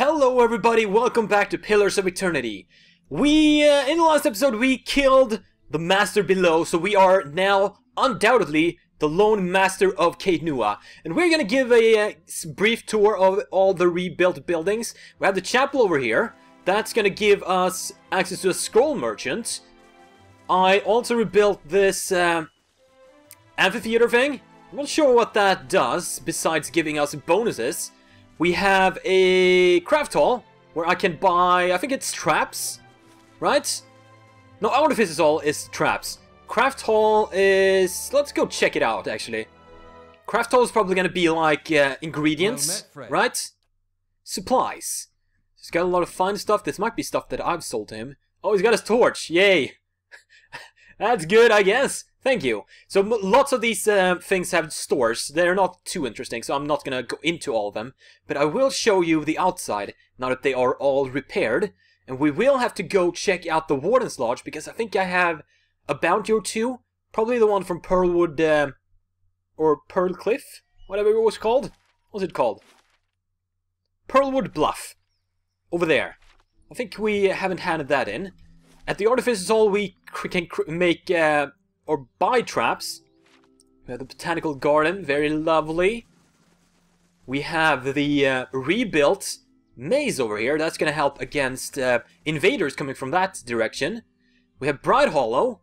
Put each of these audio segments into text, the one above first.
Hello everybody, welcome back to Pillars of Eternity. In the last episode we killed the master below, so we are now undoubtedly the lone master of Khaenua. And we're gonna give a brief tour of all the rebuilt buildings. We have the chapel over here. That's gonna give us access to a scroll merchant. I also rebuilt this amphitheater thing. I'm not sure what that does, besides giving us bonuses. We have a craft hall, where I can buy, I think it's traps, right? No, artifices hall is traps. Craft hall is, let's go check it out, actually. Craft hall is probably gonna be like ingredients, right? Supplies. He's got a lot of fine stuff. This might be stuff that I've sold to him. Oh, he's got his torch, yay! That's good, I guess. Thank you. So lots of these things have stores. They're not too interesting, so I'm not gonna go into all of them. But I will show you the outside, now that they are all repaired. And we will have to go check out the Warden's Lodge, because I think I have a bounty or two. Probably the one from Pearlwood, or Pearl Cliff? Whatever it was called. What was it called? Pearlwood Bluff. Over there. I think we haven't handed that in. At the Artificer's Hall we can make... or buy traps. We have the Botanical Garden, very lovely. We have the rebuilt maze over here. That's going to help against invaders coming from that direction. We have Bride Hollow.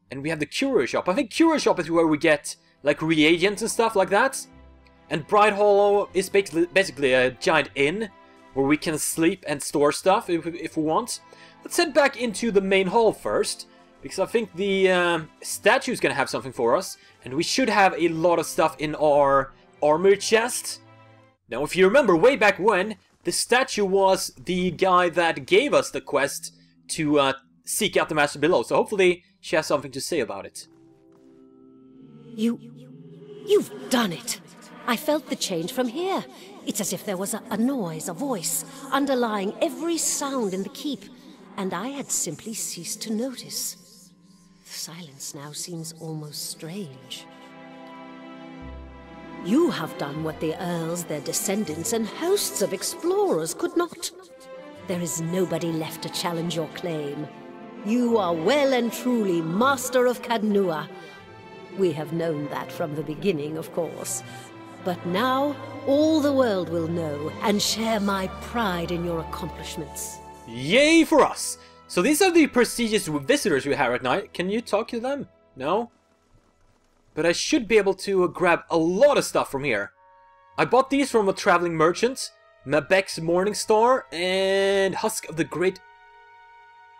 And we have the Curio Shop. I think Curio Shop is where we get like reagents and stuff like that. And Bride Hollow is basically a giant inn where we can sleep and store stuff if we want. Let's head back into the main hall first, because I think the statue is going to have something for us. And we should have a lot of stuff in our armor chest. Now, if you remember way back when, the statue was the guy that gave us the quest to seek out the Master Below. So hopefully she has something to say about it. You've done it! I felt the change from here. It's as if there was a noise, a voice, underlying every sound in the keep. And I had simply ceased to notice. The silence now seems almost strange. You have done what the Earls, their descendants, and hosts of explorers could not. There is nobody left to challenge your claim. You are well and truly master of Khaenua. We have known that from the beginning, of course. But now, all the world will know and share my pride in your accomplishments. Yay for us! So these are the prestigious visitors we have at night. Can you talk to them? No? But I should be able to grab a lot of stuff from here. I bought these from a traveling merchant, Mabek's Morning Star, and Husk of the Great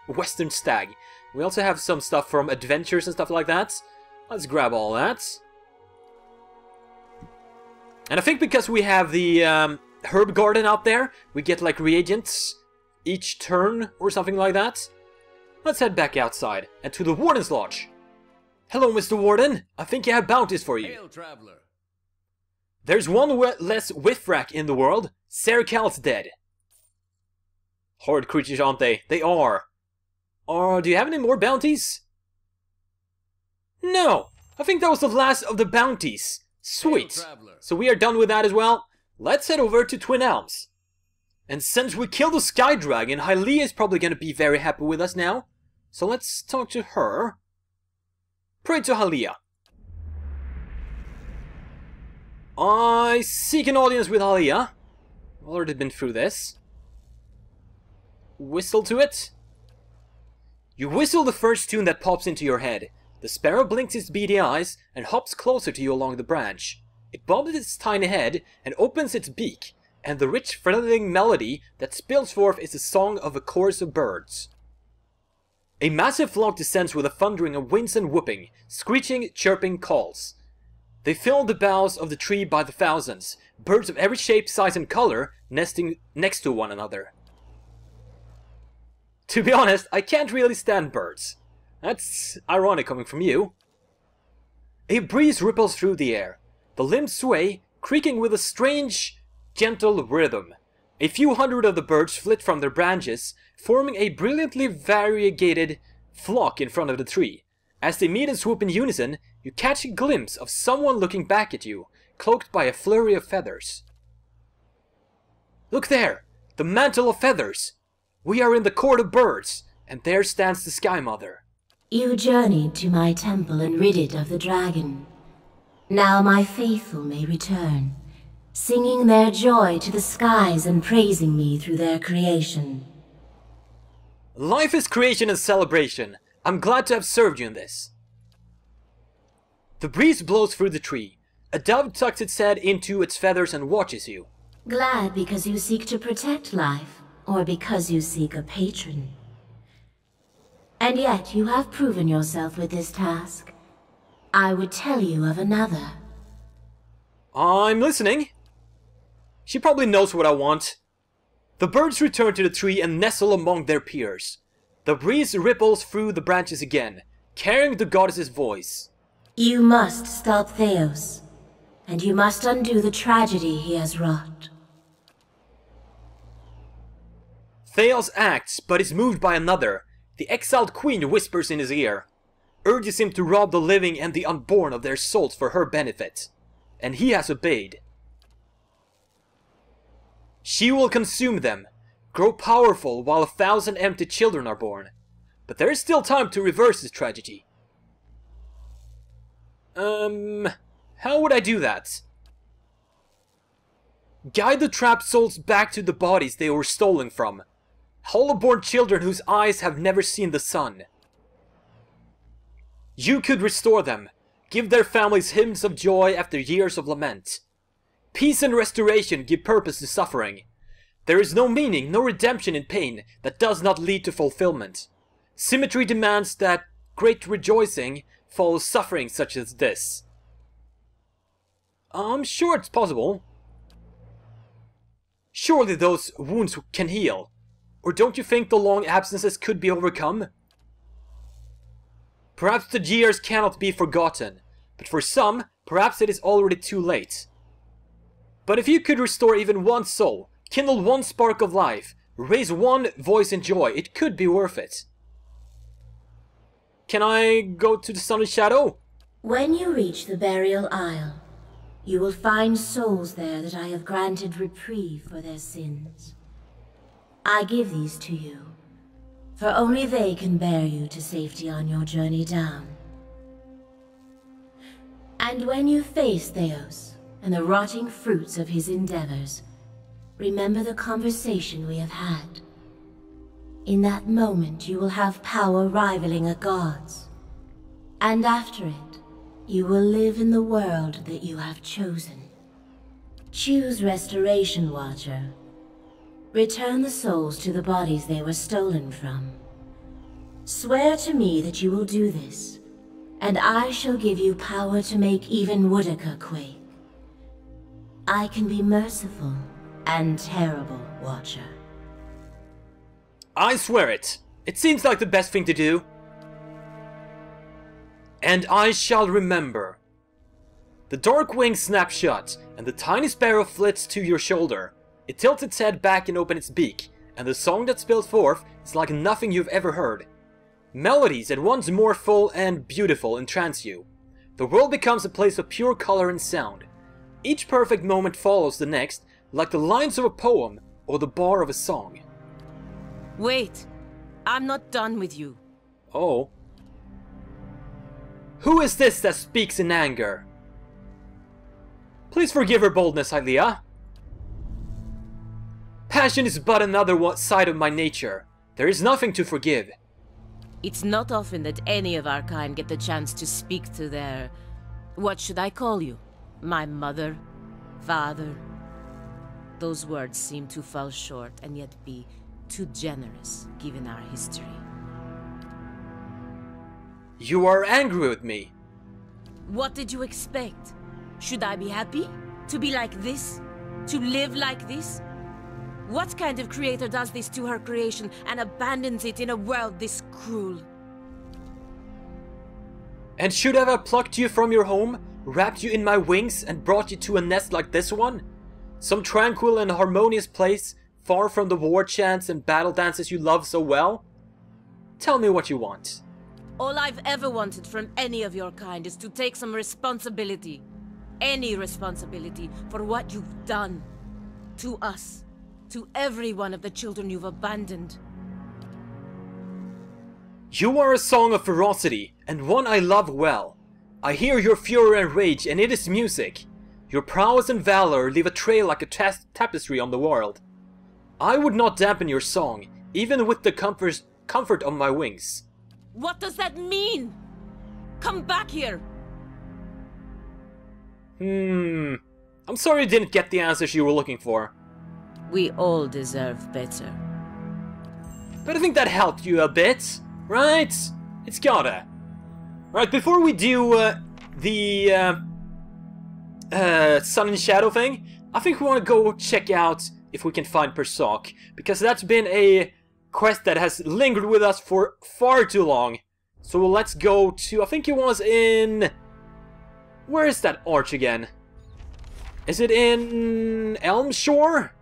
Western Stag. We also have some stuff from adventures and stuff like that. Let's grab all that. And I think because we have the herb garden out there, we get like reagents each turn or something like that. Let's head back outside and to the Warden's Lodge. Hello, Mr. Warden. I think I have bounties for you. Hail, traveler. There's one less Whiffrack in the world. Serkal's dead. Horrid creatures, aren't they? They are. Do you have any more bounties? No. I think that was the last of the bounties. Sweet. Hail, so we are done with that as well. Let's head over to Twin Elms. And since we killed the Sky Dragon, Hylea is probably going to be very happy with us now. So let's talk to her. Pray to Hylea. I seek an audience with Hylea. I've already been through this. Whistle to it. You whistle the first tune that pops into your head. The sparrow blinks its beady eyes and hops closer to you along the branch. It bobs its tiny head and opens its beak. And the rich, thrilling melody that spills forth is the song of a chorus of birds. A massive flock descends with a thundering of winds and whooping, screeching, chirping calls. They fill the boughs of the tree by the thousands, birds of every shape, size and color nesting next to one another. To be honest, I can't really stand birds. That's ironic coming from you. A breeze ripples through the air. The limbs sway, creaking with a strange, gentle rhythm. A few hundred of the birds flit from their branches, forming a brilliantly variegated flock in front of the tree. As they meet and swoop in unison, you catch a glimpse of someone looking back at you, cloaked by a flurry of feathers. Look there! The Mantle of Feathers! We are in the Court of Birds, and there stands the Sky Mother. You journeyed to my temple and rid it of the dragon. Now my faithful may return, singing their joy to the skies and praising me through their creation. Life is creation and celebration. I'm glad to have served you in this. The breeze blows through the tree. A dove tucks its head into its feathers and watches you. Glad because you seek to protect life, or because you seek a patron. And yet you have proven yourself with this task. I would tell you of another. I'm listening. She probably knows what I want. The birds return to the tree and nestle among their peers. The breeze ripples through the branches again, carrying the goddess's voice. You must stop Theos, and you must undo the tragedy he has wrought. Theos acts, but is moved by another. The exiled queen whispers in his ear, urges him to rob the living and the unborn of their souls for her benefit. And he has obeyed. She will consume them, grow powerful while 1,000 empty children are born. But there is still time to reverse this tragedy. How would I do that? Guide the trapped souls back to the bodies they were stolen from. Hollow-born children whose eyes have never seen the sun. You could restore them, give their families hymns of joy after years of lament. Peace and restoration give purpose to suffering. There is no meaning, no redemption in pain that does not lead to fulfillment. Symmetry demands that great rejoicing follows suffering such as this. I'm sure it's possible. Surely those wounds can heal. Or don't you think the long absences could be overcome? Perhaps the years cannot be forgotten, but for some, perhaps it is already too late. But if you could restore even one soul, kindle one spark of life, raise one voice in joy, it could be worth it. Can I go to the Sun and Shadow? When you reach the burial isle, you will find souls there that I have granted reprieve for their sins. I give these to you, for only they can bear you to safety on your journey down. And when you face Theos and the rotting fruits of his endeavors, remember the conversation we have had. In that moment you will have power rivaling a god's. And after it, you will live in the world that you have chosen. Choose Restoration, Watcher. Return the souls to the bodies they were stolen from. Swear to me that you will do this, and I shall give you power to make even Woodica quake. I can be merciful and terrible, Watcher. I swear it. It seems like the best thing to do. And I shall remember. The dark wings snap shut, and the tiny sparrow flits to your shoulder. It tilts its head back and opens its beak, and the song that spills forth is like nothing you've ever heard. Melodies at once mournful and beautiful entrance you. The world becomes a place of pure color and sound. Each perfect moment follows the next, like the lines of a poem or the bar of a song. Wait, I'm not done with you. Oh. Who is this that speaks in anger? Please forgive her boldness, Hylea. Passion is but another side of my nature. There is nothing to forgive. It's not often that any of our kind get the chance to speak to their... What should I call you? My mother? Father? Those words seem to fall short and yet be too generous, given our history. You are angry with me. What did you expect? Should I be happy? To be like this? To live like this? What kind of creator does this to her creation and abandons it in a world this cruel? And should I have plucked you from your home, wrapped you in my wings, and brought you to a nest like this one? Some tranquil and harmonious place, far from the war chants and battle dances you love so well? Tell me what you want. All I've ever wanted from any of your kind is to take some responsibility. Any responsibility for what you've done. To us. to every one of the children you've abandoned. You are a song of ferocity, and one I love well. I hear your fury and rage, and it is music. Your prowess and valor leave a trail like a tapestry on the world. I would not dampen your song, even with the comfort of my wings. What does that mean? Come back here! I'm sorry you didn't get the answers you were looking for. We all deserve better. But I think that helped you a bit, right? It's gotta. Right, before we do the Sun and Shadow thing, I think we want to go check out if we can find Persoc, because that's been a quest that has lingered with us for far too long. So let's go to, I think it was in... Where is that arch again? Is it in Elmshore?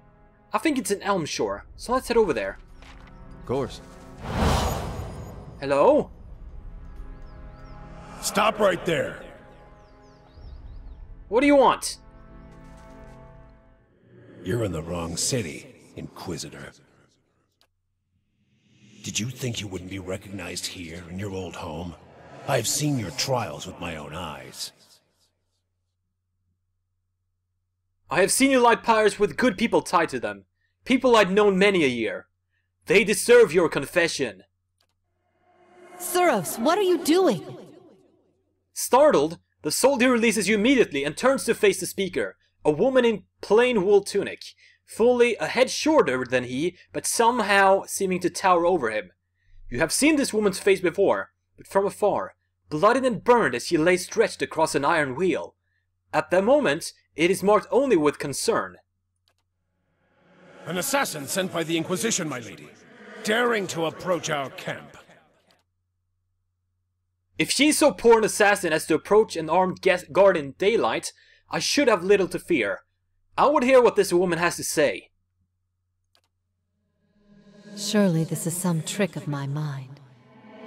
I think it's in Elmshore, so let's head over there. Of course. Hello? Stop right there. What do you want? You're in the wrong city, Inquisitor. Did you think you wouldn't be recognized here in your old home? I've seen your trials with my own eyes. I have seen you light pyres with good people tied to them. People I'd known many a year. They deserve your confession. Suros, what are you doing? Startled, the soldier releases you immediately and turns to face the speaker, a woman in plain wool tunic, fully a head shorter than he, but somehow seeming to tower over him. You have seen this woman's face before, but from afar, bloodied and burned as she lay stretched across an iron wheel. At the moment, it is marked only with concern. An assassin sent by the Inquisition, my lady, daring to approach our camp. If she's so poor an assassin as to approach an armed guard in daylight, I should have little to fear. I would hear what this woman has to say. Surely this is some trick of my mind.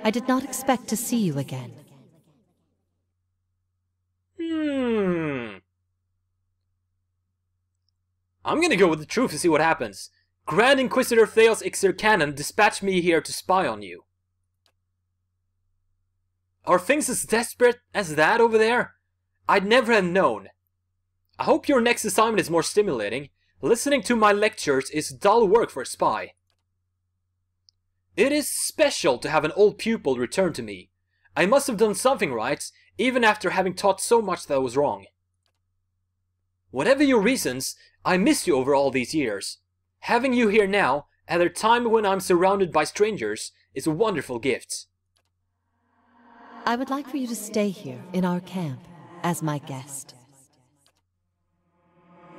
I did not expect to see you again. I'm gonna go with the truth to see what happens. Grand Inquisitor Theos Ixir Cannon dispatched me here to spy on you. Are things as desperate as that over there? I'd never have known. I hope your next assignment is more stimulating. Listening to my lectures is dull work for a spy. It is special to have an old pupil return to me. I must have done something right, even after having taught so much that was wrong. Whatever your reasons, I miss you over all these years. Having you here now, at a time when I'm surrounded by strangers, is a wonderful gift. I would like for you to stay here, in our camp, as my guest.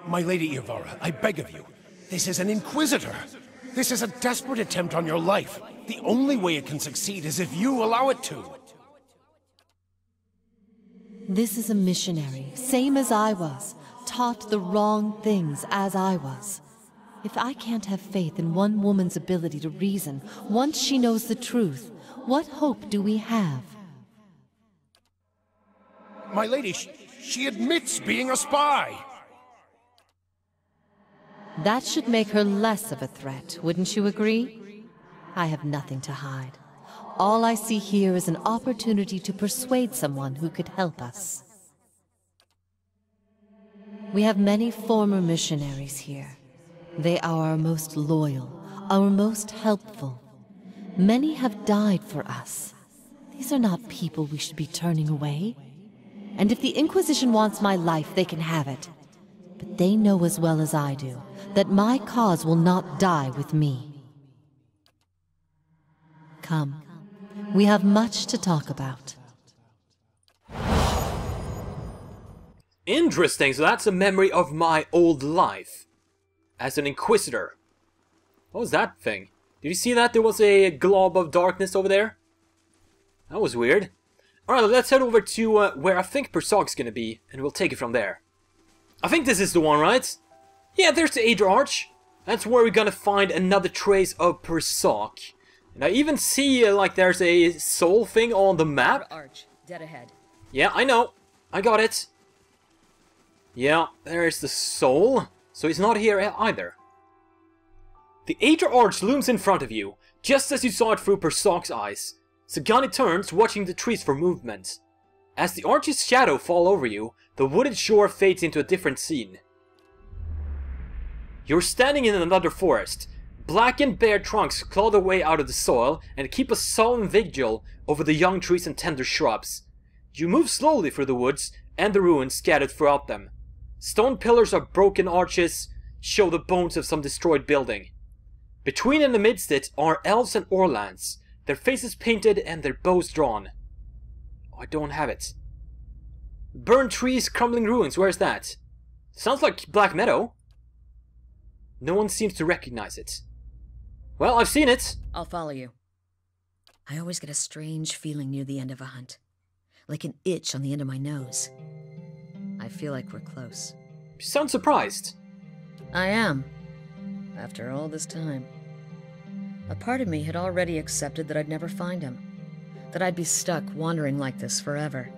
My lady Ivara, I beg of you. This is an Inquisitor. This is a desperate attempt on your life. The only way it can succeed is if you allow it to. This is a missionary, same as I was, taught the wrong things as I was. If I can't have faith in one woman's ability to reason, once she knows the truth, what hope do we have? My lady, she admits being a spy. That should make her less of a threat, wouldn't you agree? I have nothing to hide. All I see here is an opportunity to persuade someone who could help us. We have many former missionaries here. They are our most loyal, our most helpful. Many have died for us. These are not people we should be turning away. And if the Inquisition wants my life, they can have it. But they know as well as I do that my cause will not die with me. Come, we have much to talk about. Interesting, so that's a memory of my old life. As an Inquisitor. What was that thing? Did you see that? There was a glob of darkness over there? That was weird. Alright, let's head over to where I think Persoc's gonna be, and we'll take it from there. I think this is the one, right? Yeah, there's the Ader Arch. That's where we're gonna find another trace of Persoc. And I even see, like, there's a soul thing on the map. Arch, dead ahead. Yeah, I know. I got it. Yeah, there's the soul. So he's not here either. The Aether Arch looms in front of you, just as you saw it through Persok's eyes. Sagani turns, watching the trees for movement. As the arch's shadow falls over you, the wooded shore fades into a different scene. You're standing in another forest. Blackened bare trunks claw their way out of the soil and keep a solemn vigil over the young trees and tender shrubs. You move slowly through the woods and the ruins scattered throughout them. Stone pillars of broken arches show the bones of some destroyed building. Between and amidst it are elves and orlans, their faces painted and their bows drawn. Oh, I don't have it. Burned trees, crumbling ruins, where's that? Sounds like Black Meadow. No one seems to recognize it. Well, I've seen it. I'll follow you. I always get a strange feeling near the end of a hunt. Like an itch on the end of my nose. I feel like we're close. You sound surprised. I am. After all this time. A part of me had already accepted that I'd never find him. That I'd be stuck wandering like this forever.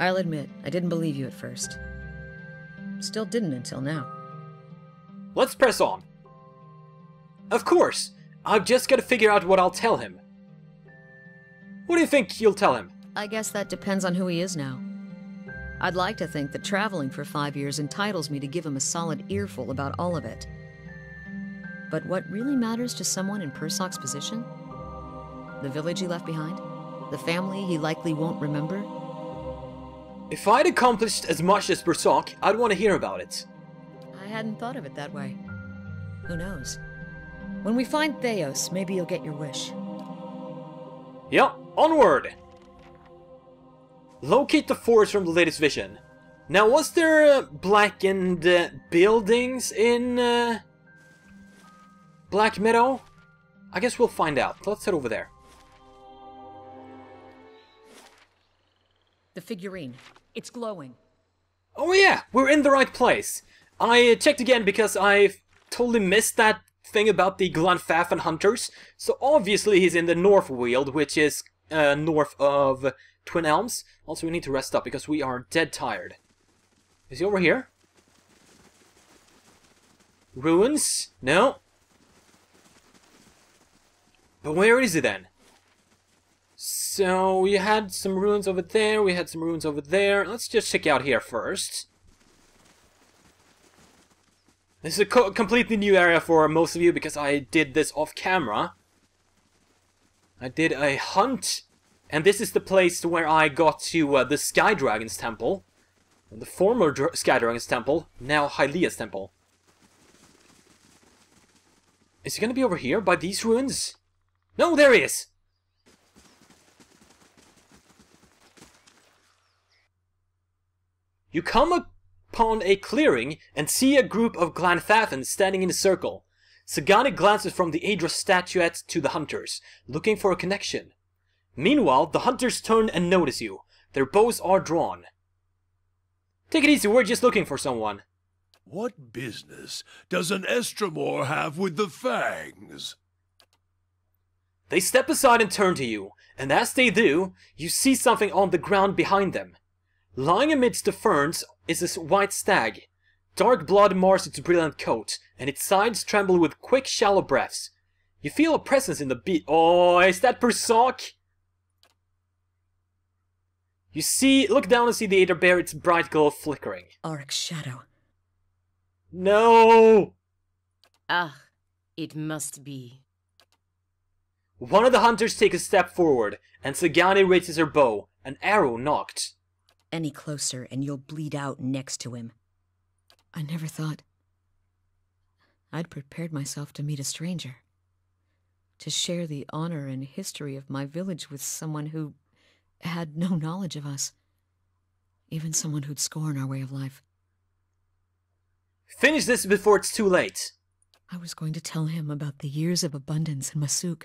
I'll admit, I didn't believe you at first. Still didn't until now. Let's press on. Of course, I've just got to figure out what I'll tell him. What do you think you'll tell him? I guess that depends on who he is now. I'd like to think that traveling for 5 years entitles me to give him a solid earful about all of it. But what really matters to someone in Persok's position? The village he left behind? The family he likely won't remember? If I'd accomplished as much as Persok, I'd want to hear about it. I hadn't thought of it that way. Who knows? When we find Theos, maybe you'll get your wish. Yup, onward! Locate the forest from the latest vision. Now, was there blackened buildings in Black Meadow? I guess we'll find out. Let's head over there. The figurine. It's glowing. Oh yeah, we're in the right place. I checked again because I totally missed that thing about the Glanfafan hunters. So obviously he's in the North Weald, which is north of Twin Elms. Also, we need to rest up because we are dead tired. Is he over here? Ruins? No. But where is he then? So, we had some ruins over there, we had some ruins over there. Let's just check out here first. This is a completely new area for most of you because I did this off camera. I did a hunt, and this is the place where I got to the Sky Dragon's Temple. The former Sky Dragon's Temple, now Hylea's Temple. Is he gonna be over here by these ruins? No, there he is! You come upon a clearing and see a group of Glanfafans standing in a circle. Sagani glances from the Aedra statuette to the hunters, looking for a connection. Meanwhile, the hunters turn and notice you. Their bows are drawn. Take it easy, we're just looking for someone. What business does an Estremor have with the Fangs? They step aside and turn to you, and as they do, you see something on the ground behind them. Lying amidst the ferns is a white stag. Dark blood mars its brilliant coat, and its sides tremble with quick, shallow breaths. You feel a presence in the beat. Oh, is that Persok? You see, look down and see the Aether Bear, its bright glow flickering. Auric's shadow. No! Ah, it must be. One of the hunters takes a step forward, and Sagani raises her bow, an arrow knocked. Any closer and you'll bleed out next to him. I never thought I'd prepared myself to meet a stranger. To share the honor and history of my village with someone who had no knowledge of us. Even someone who'd scorn our way of life. Finish this before it's too late. I was going to tell him about the years of abundance in Masuk.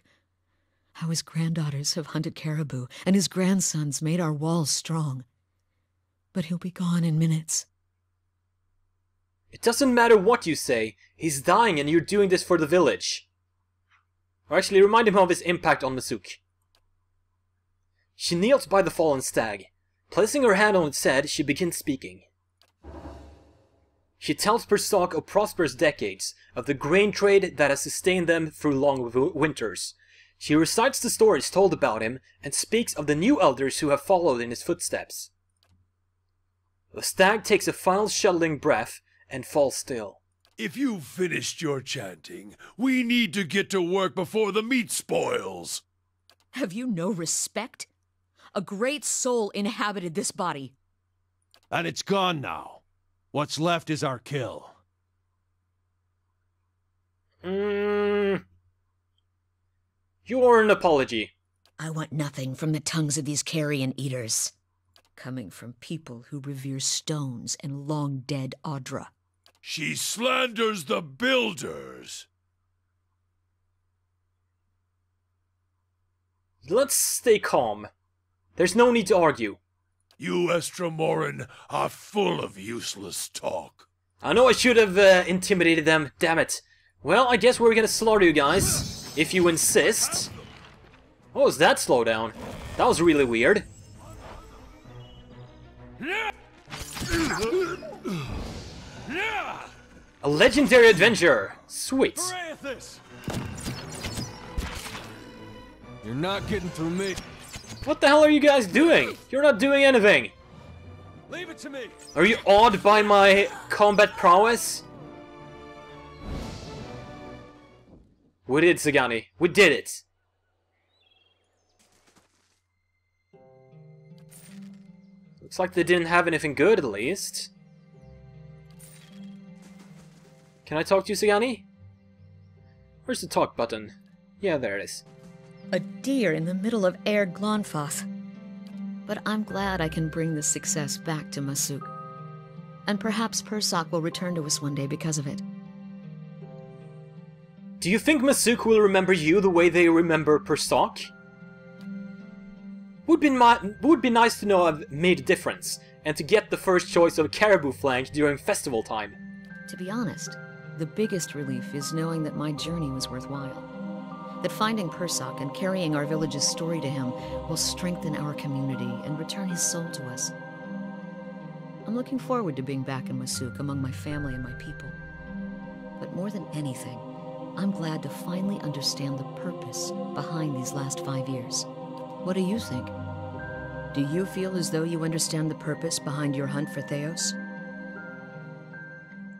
How his granddaughters have hunted caribou, and his grandsons made our walls strong. But he'll be gone in minutes. It doesn't matter what you say. He's dying and you're doing this for the village. Or actually, remind him of his impact on Masuk. She kneels by the fallen stag. Placing her hand on its head, she begins speaking. She tells Persak of prosperous decades, of the grain trade that has sustained them through long winters. She recites the stories told about him and speaks of the new elders who have followed in his footsteps. The stag takes a final shuddering breath and falls still. If you've finished your chanting, we need to get to work before the meat spoils. Have you no respect? A great soul inhabited this body. And it's gone now. What's left is our kill. Your an apology. I want nothing from the tongues of these carrion eaters. Coming from people who revere stones and long-dead Audra. She slanders the builders. Let's stay calm. There's no need to argue. You Estramoran are full of useless talk. I know I should have intimidated them, damn it. Well, I guess we're gonna slaughter you guys, if you insist. What was that slowdown? That was really weird. A legendary adventure! Sweet. You're not getting through me. What the hell are you guys doing? You're not doing anything. Leave it to me. Are you awed by my combat prowess? We did, Sagani. We did it. Looks like they didn't have anything good, at least. Can I talk to you, Sagani? Where's the talk button? Yeah, there it is. A deer in the middle of Air Glonfoth. But I'm glad I can bring this success back to Masuk. And perhaps Persak will return to us one day because of it. Do you think Masuk will remember you the way they remember Persak? Would be nice to know I've made a difference, and to get the first choice of a caribou flank during festival time. To be honest, the biggest relief is knowing that my journey was worthwhile. That finding Persak and carrying our village's story to him will strengthen our community and return his soul to us. I'm looking forward to being back in Masuk among my family and my people. But more than anything, I'm glad to finally understand the purpose behind these last 5 years. What do you think? Do you feel as though you understand the purpose behind your hunt for Theos?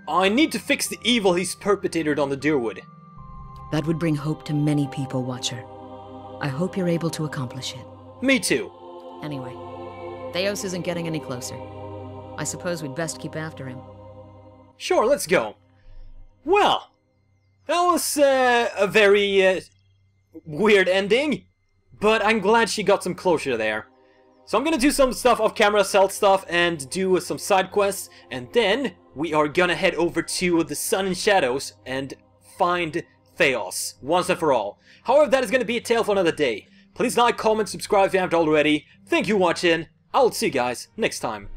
I need to fix the evil he's perpetrated on the Deerwood. That would bring hope to many people, Watcher. I hope you're able to accomplish it. Me too. Anyway, Theos isn't getting any closer. I suppose we'd best keep after him. Sure, let's go. Well, that was a very weird ending, but I'm glad she got some closure there. So I'm gonna do some stuff off camera, stealth stuff, and do some side quests, and then we are gonna head over to the Sun and Shadows and find Theos, once and for all. However, that is gonna be a tale for another day. Please like, comment, subscribe if you haven't already. Thank you for watching. I will see you guys next time.